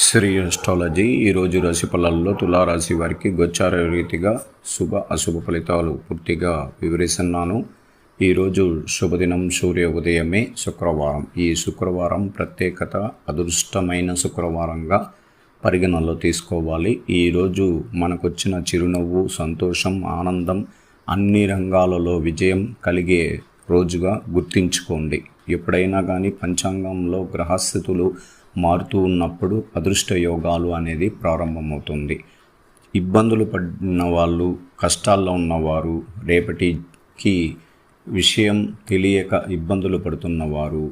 Shri astrology ఈరోజు రాశి ఫలాల్లో తులారాశి వారికి గోచార రీతిగా శుభ అశుభ ఫలితాలు పూర్తిగా వివరిస్తున్నాను. ఈరోజు శుభదినం సూర్య ఉదయమే శుక్రవారం. ఈ శుక్రవారం ప్రత్యేకత అదృష్టమైన శుక్రవారంగా పరిగణనలో తీసుకోవాలి. ఈరోజు మనకొచ్చిన చిరునవ్వు, సంతోషం, ఆనందం, అన్ని రంగాలలో విజయం కలిగే రోజుగా గుర్తించుకోండి. ఎప్పుడైనా కానీ పంచాంగంలో గ్రహస్థితులు మారుతూ ఉన్నప్పుడు అదృష్ట యోగాలు అనేది ప్రారంభమవుతుంది. ఇబ్బందులు పడిన వాళ్ళు, కష్టాల్లో ఉన్నవారు, రేపటికి విషయం తెలియక ఇబ్బందులు పడుతున్నవారు,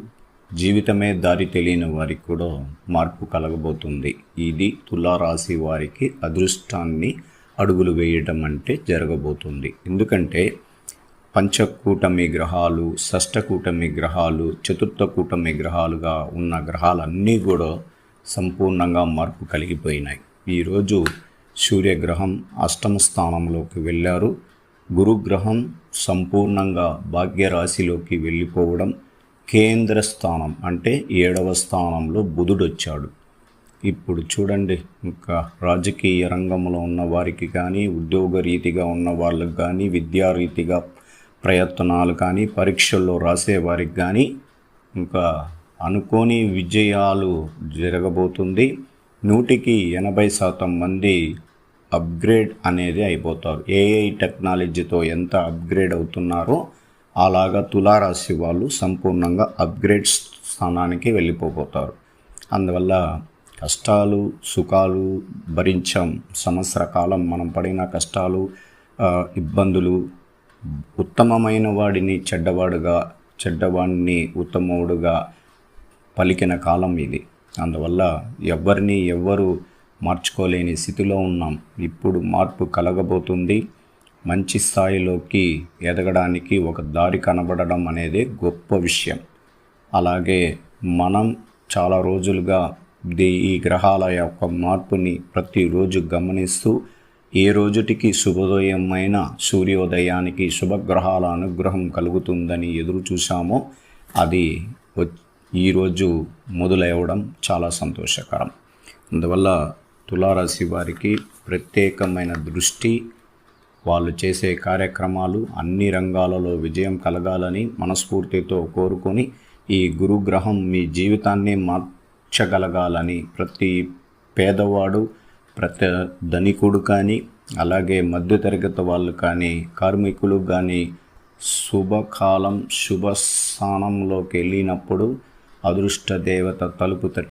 జీవితమే దారి తెలియని వారికి కూడా మార్పు కలగబోతుంది. ఇది తులారాశి వారికి అదృష్టాన్ని అడుగులు వేయడం అంటే జరగబోతుంది. ఎందుకంటే పంచకూటమి గ్రహాలు, షష్ఠకూటమి గ్రహాలు, చతుర్థ కూటమి గ్రహాలుగా ఉన్న గ్రహాలన్నీ కూడా సంపూర్ణంగా మార్పు కలిగిపోయినాయి. ఈరోజు సూర్యగ్రహం అష్టమ స్థానంలోకి వెళ్ళారు. గురుగ్రహం సంపూర్ణంగా భాగ్యరాశిలోకి వెళ్ళిపోవడం, కేంద్ర స్థానం అంటే 7వ స్థానంలో బుధుడు వచ్చాడు. ఇప్పుడు చూడండి, ఇంకా రాజకీయ రంగంలో ఉన్న వారికి కానీ, ఉద్యోగ రీతిగా ఉన్న వాళ్ళకి కానీ, విద్యారీతిగా ప్రయత్నాలు కానీ, పరీక్షల్లో రాసేవారికి కానీ ఇంకా అనుకోని విజయాలు జరగబోతుంది. 100% మంది అప్గ్రేడ్ అనేది అయిపోతారు. ఏఐ టెక్నాలజీతో ఎంత అప్గ్రేడ్ అవుతున్నారో అలాగా తులారాశి వాళ్ళు సంపూర్ణంగా అప్గ్రేడ్ స్థానానికి వెళ్ళిపోతారు. అందువల్ల కష్టాలు సుఖాలు భరించాం. సంవత్సర కాలం మనం పడిన కష్టాలు, ఇబ్బందులు, ఉత్తమమైన వాడిని చెడ్డవాడుగా, చెడ్డవాడిని ఉత్తముడుగా పలికిన కాలం ఇది. అందువల్ల ఎవ్వరు మార్చుకోలేని స్థితిలో ఉన్నాం. ఇప్పుడు మార్పు కలగబోతుంది. మంచి స్థాయిలోకి ఎదగడానికి ఒక దారి కనబడడం అనేది గొప్ప విషయం. అలాగే మనం చాలా రోజులుగా ఈ గ్రహాల యొక్క మార్పుని ప్రతిరోజు గమనిస్తూ ఏ రోజుటికి శుభోదయమైన సూర్యోదయానికి శుభగ్రహాల అనుగ్రహం కలుగుతుందని ఎదురు చూసామో అది ఈరోజు మొదలవడం చాలా సంతోషకరం. అందువల్ల తులారాశి వారికి ప్రత్యేకమైన దృష్టి, వాళ్ళు చేసే కార్యక్రమాలు అన్ని రంగాలలో విజయం కలగాలని మనస్ఫూర్తితో కోరుకొని, ఈ గురుగ్రహం మీ జీవితాన్ని మార్చగలగాలని ప్రతి పేదవాడు, ప్రతి ధనికుడు కానీ, అలాగే మధ్యతరగతి వాళ్ళు కానీ, కార్మికులు కానీ శుభకాలం శుభస్థానంలోకి వెళ్ళినప్పుడు అదృష్ట దేవత తలుపు